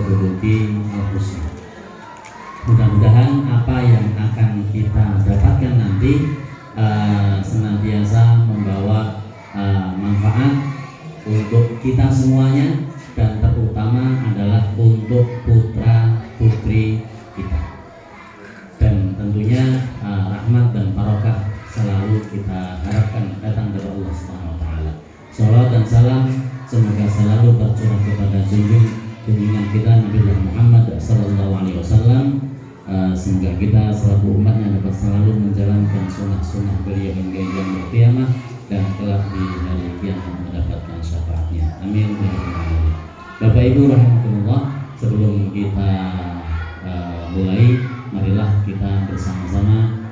keduduki al-husna. Mudah-mudahan apa yang akan kita dapatkan nanti senantiasa membawa manfaat untuk kita semuanya, dan terutama adalah untuk putra putri kita. Dan tentunya rahmat dan barokah selalu kita harapkan datang dari Allah Subhanahu wa taala. Shalawat dan salam semoga selalu tercurah kepada junjungan kita Nabi Muhammad sallallahu alaihi wasallam. Semoga kita selaku umatnya dapat selalu menjalankan sunnah-sunnah beliau hingga yaumul qiyamah dan kelak di hari kiamat mendapatkan syafaatnya. Amin. Bapak Ibu rahimakumullah, sebelum kita mulai, marilah kita bersama-sama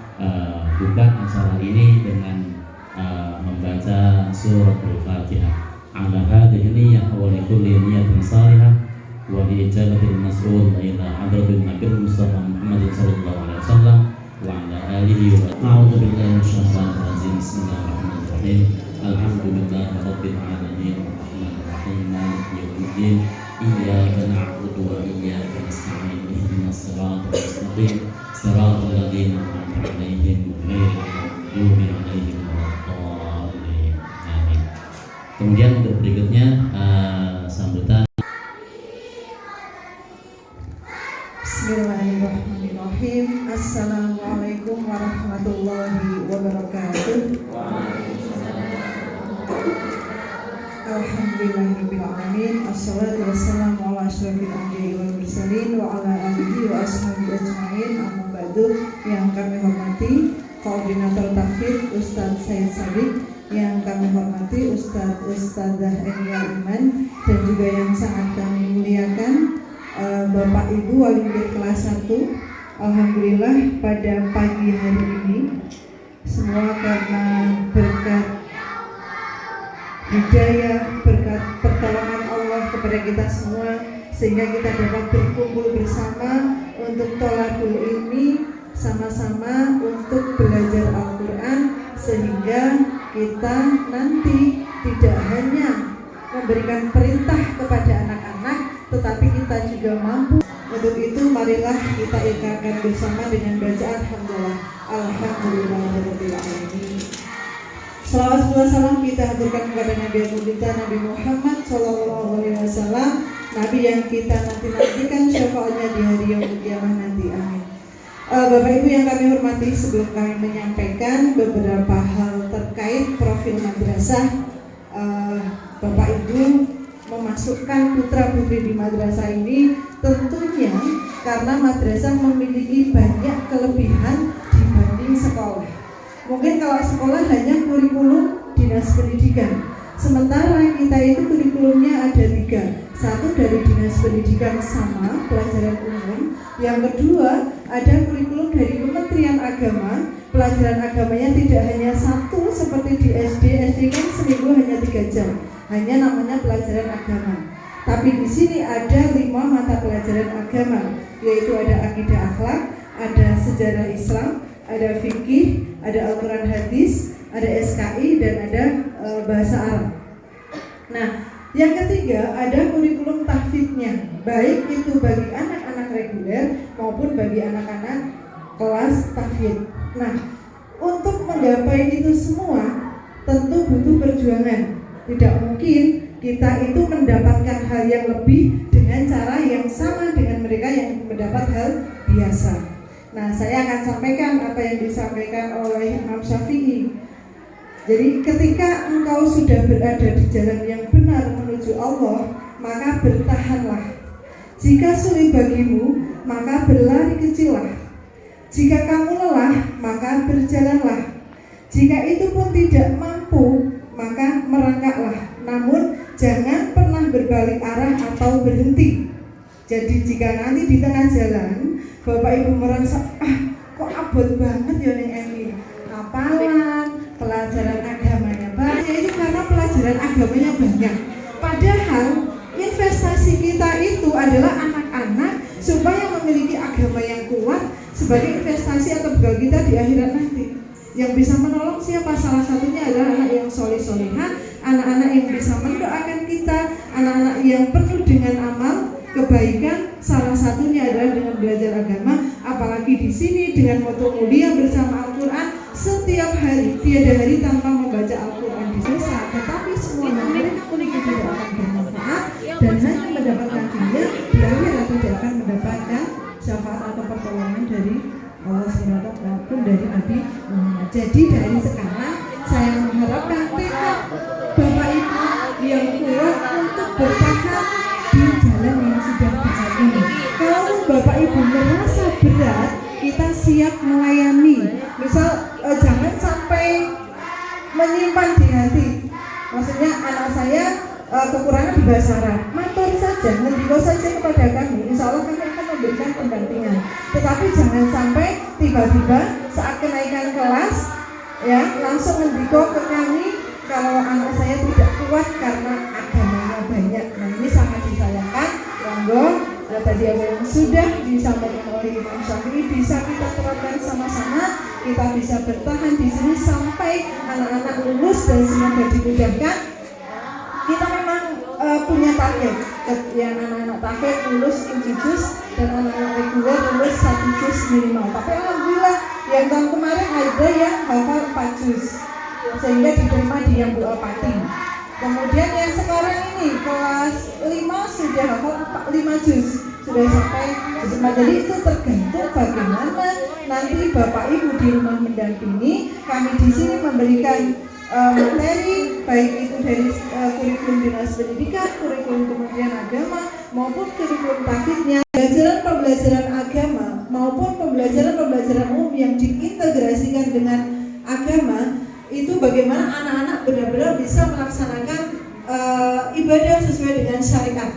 buka acara ini dengan membaca surat Al-Fatihah. Ala hadhihi niyyah wa li kulli niyyatin salihah wa li ijabatil mas'ul ila hadratil nabi Mustafa Muhammad sallallahu alaihi wasallam wa ala alihi wa a'udzu billahi minasyaitonir rajim. Bismillahirrahmanirrahim. Alhamdulillahi rabbil alamin arrahmanir rahim maliki yaumiddin iyyaka na'budu wa iyyaka nasta'in ihdinas siratal mustaqim siratal ladzina an'amta 'alaihim ghairil maghdubi 'alaihim waladdallin. Amin. Kemudian untuk berikutnya sambutan. Bismillahirrahmanirrahim. Assalamualaikum warahmatullahi wabarakatuh. Alhamdulillahirrahmanirrahim. Assalatu wassalamu ala asyrafil anbiya'i wal mursalin wa ala alihi wa ashabihi ajma'in. Amma ba'du. Yang kami hormati Koordinator Tahfidz Ustadz Said Sabik, yang kami hormati Ustadzah Enia Iman, dan juga yang sangat kami muliakan Bapak Ibu wali murid kelas 1. Alhamdulillah pada pagi hari ini semua karena berkat hidayah, berkat pertolongan Allah kepada kita semua, sehingga kita dapat berkumpul bersama untuk tholaqul ilmi, sama-sama untuk belajar Al-Quran, sehingga kita nanti tidak hanya memberikan perintah kepada anak-anak, tetapi kita juga mampu. Untuk itu marilah kita ikrarkan bersama dengan bacaan Alhamdulillah. Alhamdulillahirabbil alamin. Salawat serta salam kita haturkan kepada Nabi kita Nabi Muhammad sallallahu alaihi wasallam, Nabi yang kita nanti-nantikan syafaatnya di hari yaumul qiyamah nanti. Amin. Bapak Ibu yang kami hormati, sebelum kami menyampaikan beberapa hal terkait profil madrasah, Bapak Ibu memasukkan putra putri di madrasah ini tentunya karena madrasah memiliki banyak kelebihan dibanding sekolah. Mungkin kalau sekolah hanya kurikulum dinas pendidikan, sementara kita itu kurikulumnya ada 3. Satu dari dinas pendidikan sama pelajaran umum, yang kedua ada kurikulum dari Kementerian Agama, pelajaran agamanya tidak hanya 1 seperti di SD kan seminggu hanya 3 jam, hanya namanya pelajaran agama. Tapi di sini ada 5 mata pelajaran agama, yaitu ada akidah akhlak, ada sejarah Islam, ada fikih, ada Al-Quran hadis, ada SKI, dan ada bahasa Arab. Nah, yang ketiga ada kurikulum tahfidznya, baik itu bagi anak-anak reguler maupun bagi anak-anak kelas tahfidz. Nah, untuk menggapai itu semua tentu butuh perjuangan. Tidak mungkin kita itu mendapatkan hal yang lebih dengan cara yang sama dengan mereka yang mendapat hal biasa. Nah, saya akan sampaikan apa yang disampaikan oleh Imam Syafi'i. Jadi ketika engkau sudah berada di jalan yang benar menuju Allah, maka bertahanlah. Jika sulit bagimu, maka berlari kecillah. Jika kamu lelah, maka berjalanlah. Jika itu pun tidak mampu, maka merangkaklah. Namun jangan pernah berbalik arah atau berhenti. Jadi jika nanti di tengah jalan Bapak Ibu merasa kok abot banget ya ning ini, hafalan, pelajaran agamanya banyak, itu karena pelajaran agamanya banyak. Padahal investasi kita itu adalah anak-anak supaya memiliki agama yang kuat sebagai investasi atau bekal kita di akhirat nanti. Yang bisa menolong siapa? Salah satunya adalah anak yang soleh-solehah, anak-anak yang bisa mendoakan kita, anak-anak yang penuh dengan amal kebaikan, salah satunya adalah dengan belajar agama, apalagi di sini dengan moto mulia bersama Al-Quran setiap hari, tiada hari tanpa membaca Al-Quran di desa, tetapi semuanya mereka pun tidak akan bermanfaat dan hanya mendapatkan dunia, di akhirat tidak akan mendapatkan syafaat atau pertolongan dari Allah SWT maupun dari Nabi Muhammad. Jadi dari sekarang saya mengharapkan tekad Bapak Ibu yang kuat untuk bertahan di jalan yang sudah benar ini. Kalau Bapak Ibu merasa berat, kita siap melayani. Misal jangan sampai menyimpan di hati. Maksudnya anak saya kekurangan di bahasa Arab, matur saja, ngendiko saja kepada kami. Insya Allah kami akan memberikan pendampingan. Tetapi jangan sampai tiba-tiba saat kenaikan kelas, ya langsung ngendiko ke kami kalau anak saya tidak kuat karena agamanya banyak. Nah ini sangat disayangkan. Monggo tadi apa yang sudah disampaikan oleh Imam Syafi'i bisa kita terapkan sama-sama. Kita bisa bertahan di sini sampai anak-anak lulus dan semoga dimudahkan. Kita memang punya target, yang anak-anak target lulus 7 juz dan anak-anak reguler lulus 1 juz minimal. Tapi alhamdulillah yang tahun kemarin ada yang hafal 4 juz sehingga diterima di yang Pati. Kemudian yang sekarang ini kelas 5 sudah hafal 5 juz, sudah sampai juz 4. Jadi itu tergantung bagaimana nanti Bapak Ibu di rumah mendampingi. Kami di sini memberikan materi baik itu dari kurikulum dinas pendidikan, kurikulum Kementerian Agama maupun kurikulum tahfidnya, pembelajaran agama maupun pembelajaran umum yang diintegrasikan dengan agama. Itu bagaimana anak-anak benar-benar bisa melaksanakan ibadah sesuai dengan syariat.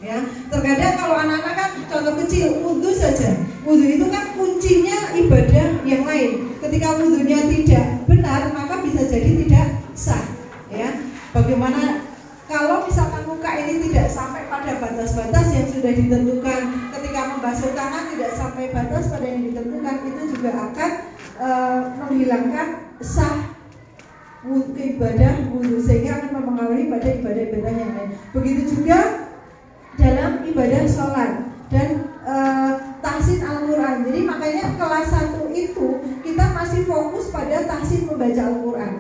Ya, terkadang kalau anak-anak kan contoh kecil wudhu saja, wudhu itu kan kuncinya ibadah yang lain. Ketika wudhunya tidak benar maka bisa jadi tidak sah. Ya, bagaimana kalau misalkan muka ini tidak sampai pada batas-batas yang sudah ditentukan, ketika membasuh tangan tidak sampai batas pada yang ditentukan, itu juga akan menghilangkan sah ibadah wudhu, sehingga akan mempengaruhi pada ibadah-ibadah yang lain. Begitu juga dalam ibadah sholat dan tahsin Al-Quran. Jadi makanya kelas 1 itu kita masih fokus pada tahsin membaca Al-Quran.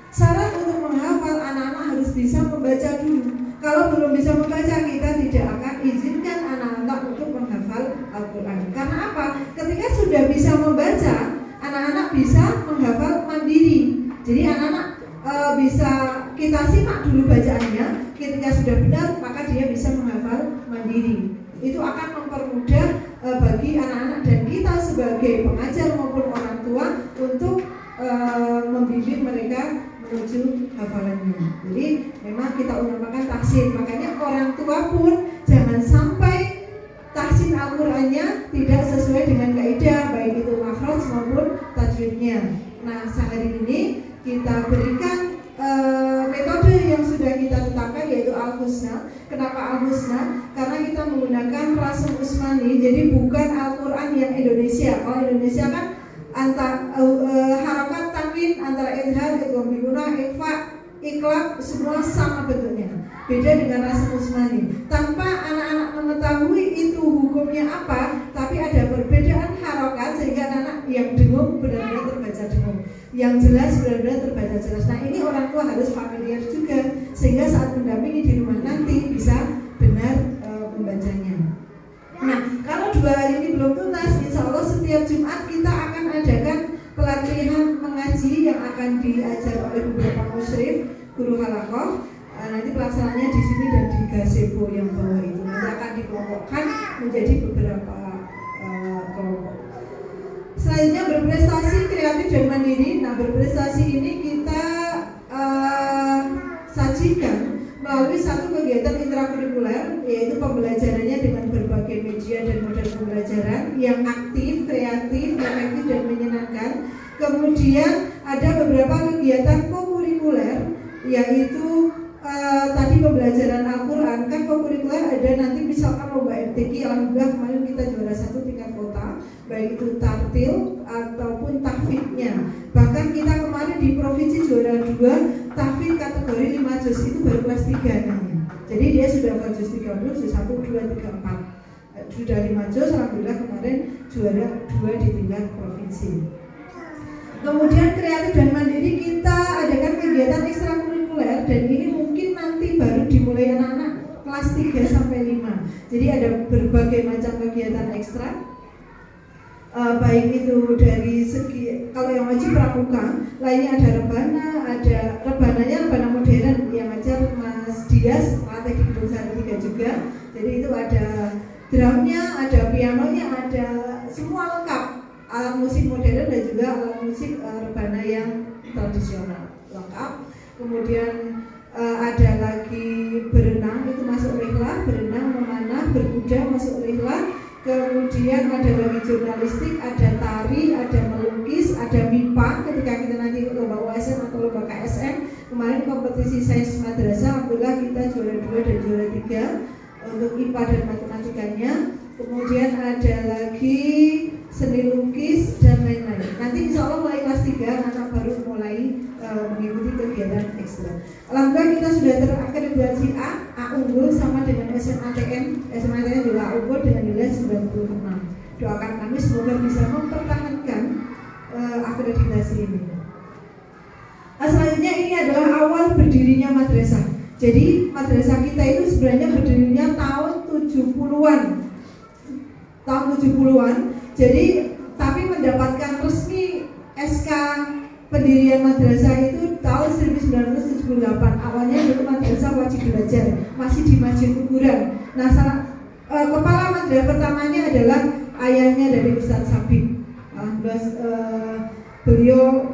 Syarat untuk menghafal, anak-anak harus bisa membaca dulu. Kalau belum bisa membaca, kita tidak akan izinkan anak-anak untuk menghafal Al-Quran. Karena apa? Ketika sudah bisa membaca, anak-anak bisa menghafal mandiri. Jadi anak-anak bisa kita simak dulu bacaannya. Ketika sudah benar, maka dia bisa menghafal mandiri. Itu akan mempermudah bagi anak-anak dan kita sebagai pengajar maupun orang tua untuk membimbing mereka menuju hafalannya. Jadi memang kita utamakan tahsin. Makanya orang tua pun jangan sampai tahsin Al-Qurannya tidak sesuai dengan kaidah, baik itu makhraj maupun tajwidnya. Nah, sehari ini kita berikan metode yang sudah kita tetapkan, yaitu Al-Husna. Kenapa Al-Husna? Karena kita menggunakan Rasm Usmani, jadi bukan Al-Quran yang Indonesia. Kalau Indonesia kan antara harakat tanwin, antara idhar, idgham biguna, ikhfa, iqlab, semua sama bentuknya. Beda dengan Rasm Usmani. Tanpa anak-anak mengetahui itu hukumnya apa, tapi ada perbedaan harakat sehingga anak-anak yang dengung benar-benar terbaca dengung, yang jelas benar-benar terbaca jelas. Nah, ini orang tua harus familiar juga sehingga saat mendampingi di rumah nanti bisa benar membacanya. Nah, kalau 2 hari ini belum tuntas, insya Allah setiap Jumat kita akan adakan pelatihan mengaji yang akan diajar oleh beberapa musyrif, guru halakoh. Nanti pelaksanaannya di sini dan di gazebo yang bawah itu nanti akan dikelompokkan menjadi beberapa kelompok. Selanjutnya berprestasi kreatif dan mandiri. Nah, berprestasi ini kita sajikan melalui satu kegiatan intrakurikuler, yaitu pembelajarannya dengan berbagai media dan model pembelajaran yang aktif, kreatif, efektif dan menyenangkan. Kemudian ada beberapa kegiatan kokurikuler, yaitu tadi pembelajaran Al-Quran. Kan kokurikuler ada nanti misalkan lomba MTQ. Alhamdulillah kemarin kita juara 1 tingkat kota, baik itu tartil ataupun tahfidnya. Bahkan kita kemarin di provinsi juara 2 tahfid kategori 5 juz, itu baru kelas 3 namanya. Jadi dia sudah level JUS 30, JUS 1, 2, 3, 4. Sudah 5 JUS, alhamdulillah kemarin juara 2 di tingkat provinsi. Kemudian kreatif dan mandiri kita adakan kegiatan ekstrakurikuler, dan ini mungkin nanti baru dimulai anak-anak kelas 3 sampai 5. Jadi ada berbagai macam kegiatan ekstra. Baik itu dari segi, kalau yang wajib pramuka, lainnya ada rebananya rebana modern yang ngajar Mas Dias, pelatih di Gedung Sari 3 juga. Jadi itu ada drumnya, ada pianonya, ada semua lengkap, alat musik modern dan juga alat musik rebana yang tradisional lengkap. Kemudian ada lagi berenang, itu masuk rihlah, berenang, memanah, berkuda masuk rihlah. Kemudian ada lagi jurnalistik, ada tari, ada melukis, ada MIPA ketika kita nanti lomba UASM atau lomba KSM. Kemarin kompetisi sains madrasah, alhamdulillah kita juara 2 dan juara 3 untuk IPA dan matematikanya. Kemudian ada lagi seni lukis dan lain-lain. Nanti insya Allah mulai kelas 3 anak baru mulai mengikuti kegiatan ekstra. Alhamdulillah kita sudah terakreditasi A unggul sama dengan SMATN juga A unggul dengan nilai 96. Doakan kami semoga bisa mempertahankan akreditasi ini. Selanjutnya ini adalah awal berdirinya madrasah. Jadi madrasah kita itu sebenarnya berdirinya tahun 70-an. Jadi tapi mendapatkan resmi SK pendirian madrasah itu tahun 1978. Awalnya dulu madrasah wajib belajar, masih di Masjid Kuburan. Nah, kepala madrasah pertamanya adalah ayahnya dari Ustadz Sabik. Beliau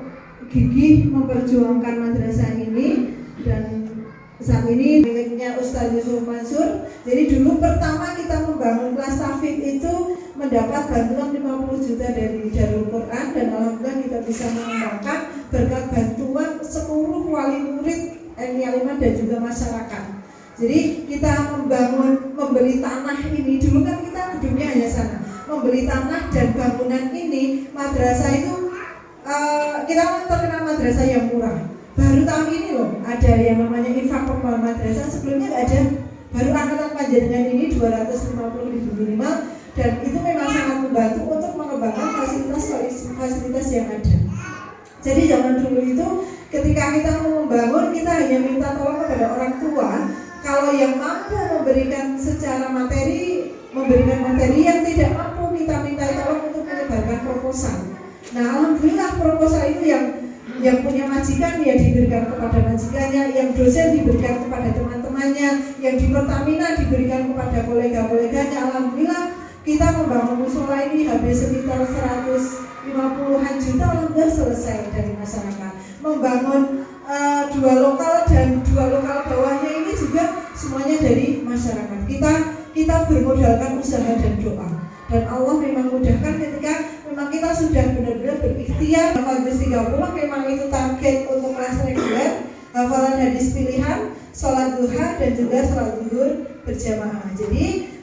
gigih memperjuangkan madrasah ini, dan saat ini miliknya Ustadz Yusuf Mansur. Jadi dulu pertama kita membangun kelas tahfidz itu mendapat bantuan 50 juta dari Darul Quran, dan alhamdulillah kita bisa mengembangkan berkat bantuan seluruh wali murid MI5 dan juga masyarakat. Jadi kita membeli tanah ini, dulu kan kita gedungnya hanya sana, membeli tanah dan bangunan ini. Madrasah itu kita terkenal madrasah yang murah. Baru tahun ini loh ada yang namanya infak pembangunan madrasah, sebelumnya nggak ada. Baru angkatan panjenengan ini 250.000 minimal, dan itu memang sangat membantu untuk mengembangkan fasilitas yang ada. Jadi zaman dulu itu ketika kita mau membangun, kita hanya minta tolong kepada orang tua. Kalau yang mampu memberikan secara materi, memberikan materi, yang tidak mampu kita minta tolong untuk menyebarkan proposal. Nah, alhamdulillah proposal itu yang punya majikan ya diberikan kepada majikannya, yang dosen diberikan kepada teman-temannya, yang di Pertamina diberikan kepada kolega-koleganya. Alhamdulillah kita membangun musola ini habis sekitar 150-an juta, alhamdulillah selesai dari masyarakat. Membangun 2 lokal dan 2 lokal bawahnya ini juga semuanya dari masyarakat. Kita bermodalkan usaha dan doa, dan Allah memang mudahkan ketika memang kita sudah benar-benar berikhtiar. Hadis 30 memang itu target untuk kelas reguler, hafalan hadis pilihan, sholat duha dan juga sholat zuhur berjamaah. Jadi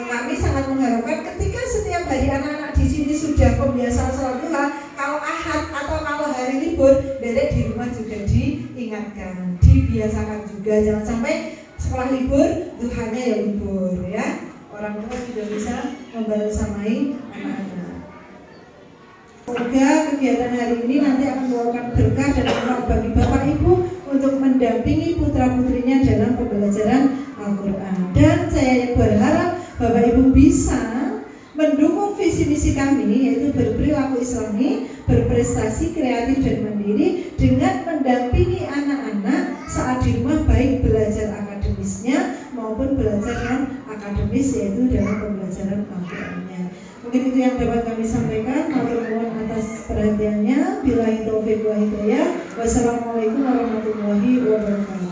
kami sangat mengharapkan ketika setiap hari anak-anak di sini sudah pembiasaan sholat duha, kalau ahad atau kalau hari libur, derek di rumah juga diingatkan, dibiasakan juga. Jangan sampai sekolah libur, duhanya ya libur ya. Orang tua juga bisa membersamai anak-anak. Semoga kegiatan hari ini nanti akan membawakan berkah dan manfaat bagi Bapak Ibu untuk mendampingi putra-putrinya dalam pembelajaran Al-Quran. Dan saya berharap Bapak Ibu bisa mendukung visi misi kami, yaitu berperilaku islami, berprestasi, kreatif dan mandiri, dengan mendampingi anak-anak saat di rumah, baik belajar akademisnya maupun belajar non akademis, yaitu dalam pembelajaran Al-Qurannya. Mungkin itu yang dapat kami sampaikan. Matur nuwun atas perhatiannya. Billahi taufiq wal hidayah. Wassalamualaikum warahmatullahi wabarakatuh.